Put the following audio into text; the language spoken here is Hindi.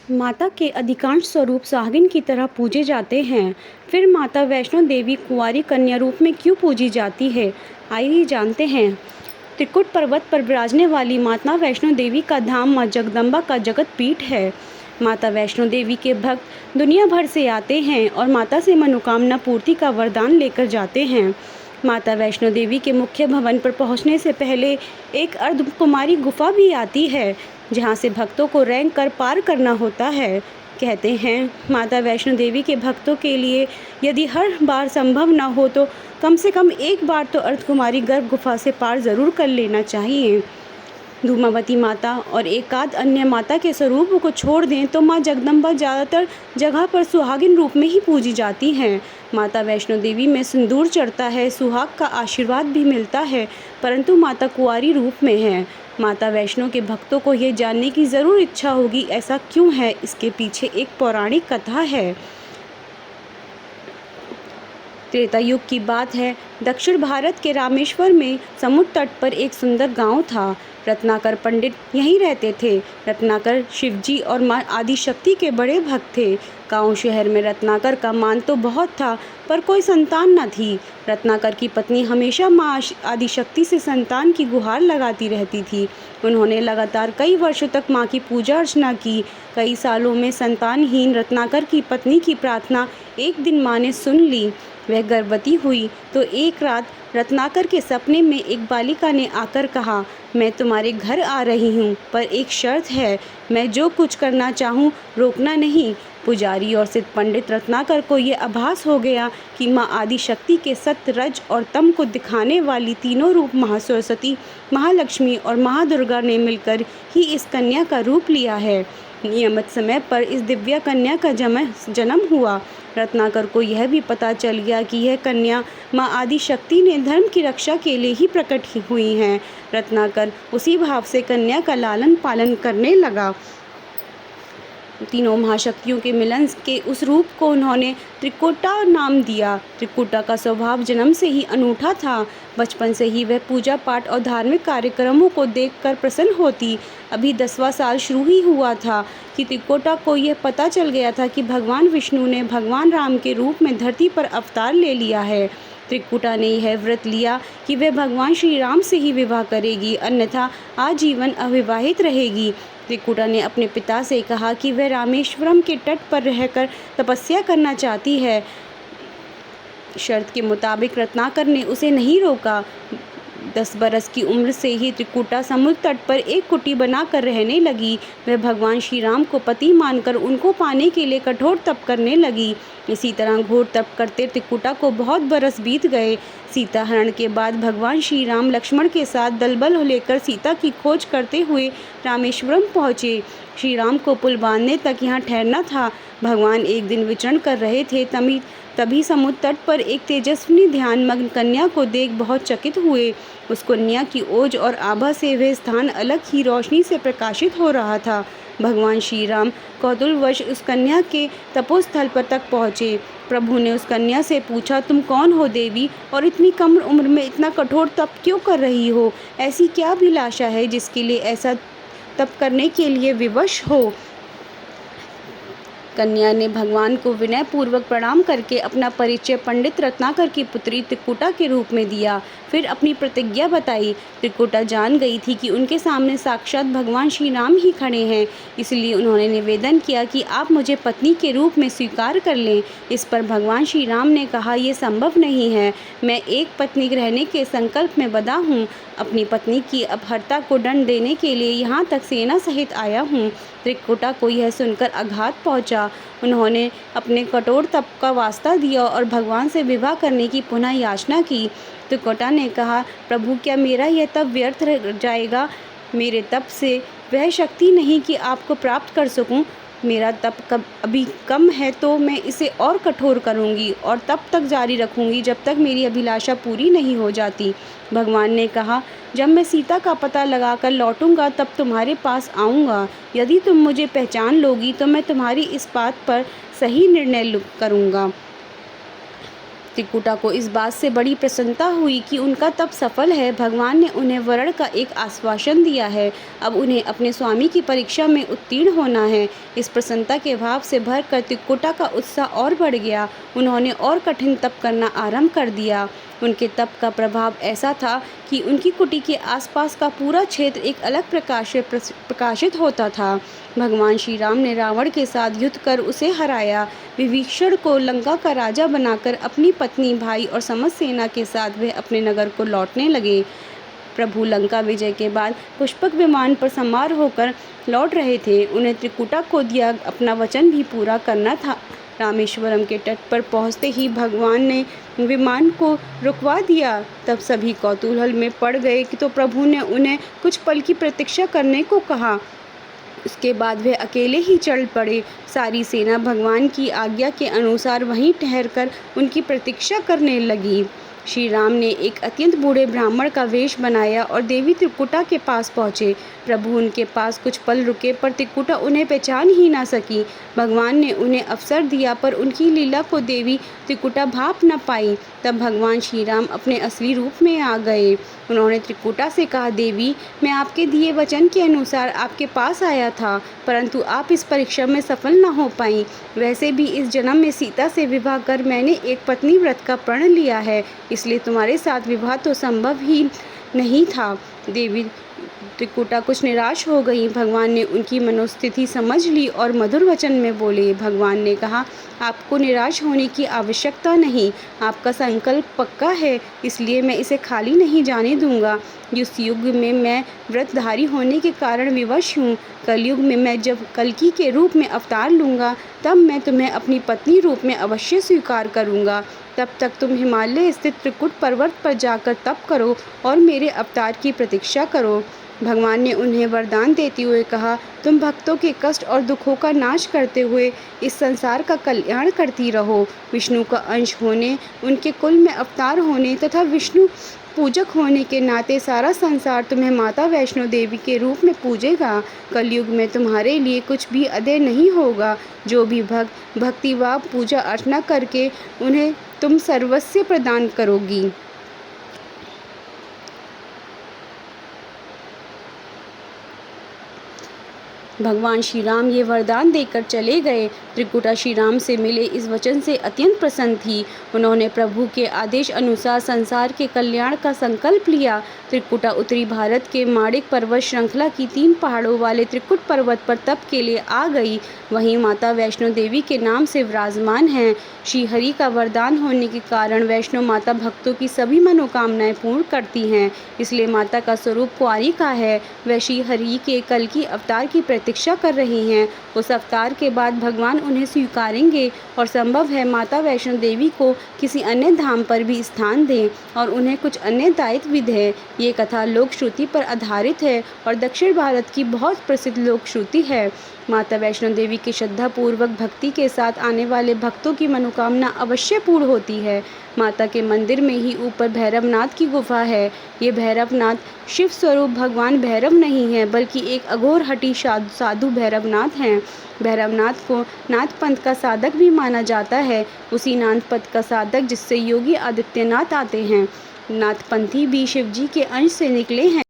माता के अधिकांश स्वरूप सुहागिन की तरह पूजे जाते हैं। फिर माता वैष्णो देवी कुंवारी कन्या रूप में क्यों पूजी जाती है? आइए जानते हैं। त्रिकुट पर्वत पर विराजने वाली माता वैष्णो देवी का धाम माँ जगदम्बा का जगत पीठ है। माता वैष्णो देवी के भक्त दुनिया भर से आते हैं और माता से मनोकामना पूर्ति का वरदान लेकर जाते हैं। माता वैष्णो देवी के मुख्य भवन पर पहुंचने से पहले एक अर्धकुमारी गुफा भी आती है, जहां से भक्तों को रेंग कर पार करना होता है। कहते हैं माता वैष्णो देवी के भक्तों के लिए यदि हर बार संभव न हो तो कम से कम एक बार तो अर्धकुमारी गर्भ गुफा से पार जरूर कर लेना चाहिए। धूमावती माता और एकाध अन्य माता के स्वरूप को छोड़ दें तो माँ जगदम्बा ज़्यादातर जगह पर सुहागिन रूप में ही पूजी जाती हैं। माता वैष्णो देवी में सिंदूर चढ़ता है, सुहाग का आशीर्वाद भी मिलता है, परंतु माता कुंवारी रूप में है। माता वैष्णो के भक्तों को ये जानने की ज़रूर इच्छा होगी, ऐसा क्यों है? इसके पीछे एक पौराणिक कथा है। त्रेता युग की बात है। दक्षिण भारत के रामेश्वर में समुद्र तट पर एक सुंदर गांव था। रत्नाकर पंडित यहीं रहते थे। रत्नाकर शिवजी और माँ आदिशक्ति के बड़े भक्त थे। गांव शहर में रत्नाकर का मान तो बहुत था, पर कोई संतान न थी। रत्नाकर की पत्नी हमेशा माँ आदिशक्ति से संतान की गुहार लगाती रहती थी। उन्होंने लगातार कई वर्षों तक माँ की पूजा अर्चना की। कई सालों में संतानहीन रत्नाकर की पत्नी की प्रार्थना एक दिन माँ ने सुन ली। वह गर्भवती हुई तो एक रात रत्नाकर के सपने में एक बालिका ने आकर कहा, मैं तुम्हारे घर आ रही हूँ, पर एक शर्त है, मैं जो कुछ करना चाहूँ रोकना नहीं। पुजारी और सिद्ध पंडित रत्नाकर को ये आभास हो गया कि माँ आदिशक्ति के सत्य, रज और तम को दिखाने वाली तीनों रूप महासरस्वती, महालक्ष्मी और महादुर्गा ने मिलकर ही इस कन्या का रूप लिया है। नियमित समय पर इस दिव्या कन्या का जन्म हुआ। रत्नाकर को यह भी पता चल गया कि यह कन्या माँ आदिशक्ति ने धर्म की रक्षा के लिए ही प्रकट हुई हैं। रत्नाकर उसी भाव से कन्या का लालन पालन करने लगा। तीनों महाशक्तियों के मिलन के उस रूप को उन्होंने त्रिकुटा नाम दिया। त्रिकुटा का स्वभाव जन्म से ही अनूठा था। बचपन से ही वह पूजा पाठ और धार्मिक कार्यक्रमों को देखकर प्रसन्न होती। अभी 10वां साल शुरू ही हुआ था कि त्रिकुटा को यह पता चल गया था कि भगवान विष्णु ने भगवान राम के रूप में धरती पर अवतार ले लिया है। त्रिकुटा ने यह व्रत लिया कि वह भगवान श्री राम से ही विवाह करेगी, अन्यथा आजीवन अविवाहित रहेगी। त्रिकुटा ने अपने पिता से कहा कि वह रामेश्वरम के तट पर रहकर तपस्या करना चाहती है। शर्त के मुताबिक रत्नाकर ने उसे नहीं रोका। 10 बरस की उम्र से ही त्रिकुटा समुद्र तट पर एक कुटी बनाकर रहने लगी। वह भगवान श्री राम को पति मानकर उनको पाने के लिए कठोर तप करने लगी। इसी तरह घोर तप करते त्रिकुटा को बहुत बरस बीत गए। सीता हरण के बाद भगवान श्री राम लक्ष्मण के साथ दलबल लेकर सीता की खोज करते हुए रामेश्वरम पहुँचे। श्री राम को पुल बांधने तक यहाँ ठहरना था। भगवान एक दिन विचरण कर रहे थे, तभी समुद्र तट पर एक तेजस्विनी ध्यानमग्न कन्या को देख बहुत चकित हुए। उस कन्या की ओज और आभा से वह स्थान अलग ही रोशनी से प्रकाशित हो रहा था। भगवान श्री राम कौतूहलवश उस कन्या के तपोस्थल पर तक पहुँचे। प्रभु ने उस कन्या से पूछा, तुम कौन हो देवी, और इतनी कम उम्र में इतना कठोर तप क्यों कर रही हो? ऐसी क्या अभिलाषा है जिसके लिए ऐसा तप करने के लिए विवश हो? कन्या ने भगवान को विनयपूर्वक प्रणाम करके अपना परिचय पंडित रत्नाकर की पुत्री त्रिकुटा के रूप में दिया। फिर अपनी प्रतिज्ञा बताई। त्रिकुटा जान गई थी कि उनके सामने साक्षात भगवान श्री राम ही खड़े हैं, इसलिए उन्होंने निवेदन किया कि आप मुझे पत्नी के रूप में स्वीकार कर लें। इस पर भगवान श्री राम ने कहा, यह संभव नहीं है। मैं एक पत्नी रहने के संकल्प में बंधा हूँ। अपनी पत्नी की अपहरता को दंड देने के लिए यहाँ तक सेना सहित आया हूँ। त्रिकुटा को यह सुनकर आघात पहुँचा। उन्होंने अपने कठोर तप का वास्ता दिया और भगवान से विवाह करने की पुनः याचना की। त्रिकुटा ने कहा, प्रभु, क्या मेरा यह तप व्यर्थ रह जाएगा? मेरे तप से वह शक्ति नहीं कि आपको प्राप्त कर सकूं। मेरा तप अभी कम है तो मैं इसे और कठोर करूंगी और तब तक जारी रखूंगी जब तक मेरी अभिलाषा पूरी नहीं हो जाती। भगवान ने कहा, जब मैं सीता का पता लगाकर लौटूंगा तब तुम्हारे पास आऊँगा। यदि तुम मुझे पहचान लोगी तो मैं तुम्हारी इस बात पर सही निर्णय करूँगा। त्रिकुटा को इस बात से बड़ी प्रसन्नता हुई कि उनका तप सफल है। भगवान ने उन्हें वरण का एक आश्वासन दिया है। अब उन्हें अपने स्वामी की परीक्षा में उत्तीर्ण होना है। इस प्रसन्नता के भाव से भरकर त्रिकुटा का उत्साह और बढ़ गया। उन्होंने और कठिन तप करना आरंभ कर दिया। उनके तप का प्रभाव ऐसा था कि उनकी कुटी के आसपास का पूरा क्षेत्र एक अलग प्रकाश से प्रकाशित होता था। भगवान श्री राम ने रावण के साथ युद्ध कर उसे हराया। विभीषण को लंका का राजा बनाकर अपनी पत्नी, भाई और समस्त सेना के साथ वे अपने नगर को लौटने लगे। प्रभु लंका विजय के बाद पुष्पक विमान पर सवार होकर लौट रहे थे। उन्हें त्रिकुटा को दिया अपना वचन भी पूरा करना था। रामेश्वरम के तट पर पहुंचते ही भगवान ने विमान को रुकवा दिया। तब सभी कौतूहल में पड़ गए कि तो प्रभु ने उन्हें कुछ पल की प्रतीक्षा करने को कहा। उसके बाद वे अकेले ही चल पड़े। सारी सेना भगवान की आज्ञा के अनुसार वहीं ठहरकर उनकी प्रतीक्षा करने लगी। श्री राम ने एक अत्यंत बूढ़े ब्राह्मण का वेश बनाया और देवी त्रिकुटा के पास पहुँचे। प्रभु उनके पास कुछ पल रुके, पर त्रिकुटा उन्हें पहचान ही ना सकी। भगवान ने उन्हें अवसर दिया, पर उनकी लीला को देवी त्रिकुटा भाप न पाई। तब भगवान श्री राम अपने असली रूप में आ गए। उन्होंने त्रिकुटा से कहा, देवी, मैं आपके दिए वचन के अनुसार आपके पास आया था, परंतु आप इस परीक्षा में सफल न हो पाई। वैसे भी इस जन्म में सीता से विवाह कर मैंने एक पत्नी व्रत का प्रण लिया है, इसलिए तुम्हारे साथ विवाह तो संभव ही नहीं था। देवी त्रिकुटा कुछ निराश हो गई। भगवान ने उनकी मनोस्थिति समझ ली और मधुर वचन में बोले। भगवान ने कहा, आपको निराश होने की आवश्यकता नहीं। आपका संकल्प पक्का है, इसलिए मैं इसे खाली नहीं जाने दूंगा। जिस युग में मैं व्रतधारी होने के कारण विवश हूँ, कलयुग में मैं जब कल्कि के रूप में अवतार लूँगा, तब मैं तुम्हें अपनी पत्नी रूप में अवश्य स्वीकार करूँगा। तब तक तुम हिमालय स्थित त्रिकुट पर्वत पर जाकर तप करो और मेरे अवतार की प्रतीक्षा करो। भगवान ने उन्हें वरदान देते हुए कहा, तुम भक्तों के कष्ट और दुखों का नाश करते हुए इस संसार का कल्याण करती रहो। विष्णु का अंश होने, उनके कुल में अवतार होने तथा विष्णु पूजक होने के नाते सारा संसार तुम्हें माता वैष्णो देवी के रूप में पूजेगा। कलयुग में तुम्हारे लिए कुछ भी अदेय नहीं होगा। जो भी भक्त भक्तिभाव पूजा अर्चना करके उन्हें तुम सर्वस्व प्रदान करोगी। भगवान श्री राम ये वरदान देकर चले गए। त्रिकुटा श्री राम से मिले इस वचन से अत्यंत प्रसन्न थी। उन्होंने प्रभु के आदेश अनुसार संसार के कल्याण का संकल्प लिया। त्रिकुटा उत्तरी भारत के माणिक पर्वत श्रृंखला की 3 पहाड़ों वाले त्रिकुट पर्वत पर तप के लिए आ गई। वहीं माता वैष्णो देवी के नाम से विराजमान हैं। श्री हरि का वरदान होने के कारण वैष्णो माता भक्तों की सभी मनोकामनाएं पूर्ण करती हैं, इसलिए माता का स्वरूप कुंवारी का है। वह श्री हरि के कल की अवतार की प्रतीक्षा कर रही हैं। उस अवतार के बाद भगवान उन्हें स्वीकारेंगे और संभव है माता वैष्णो देवी को किसी अन्य धाम पर भी स्थान दें और उन्हें कुछ अन्य दायित्व भी दें। ये कथा लोक श्रुति पर आधारित है और दक्षिण भारत की बहुत प्रसिद्ध लोक श्रुति है। माता वैष्णो देवी की श्रद्धापूर्वक भक्ति के साथ आने वाले भक्तों की मनोकामना अवश्य पूर्ण होती है। माता के मंदिर में ही ऊपर भैरवनाथ की गुफा है। ये भैरवनाथ शिव स्वरूप भगवान भैरव नहीं है, बल्कि एक अघोर हठी साधु भैरवनाथ हैं। भैरवनाथ को नाथ पंथ का साधक भी माना जाता है। उसी नाथ पंथ का साधक जिससे योगी आदित्यनाथ आते हैं। नाथपंथी भी शिवजी के अंश से निकले हैं।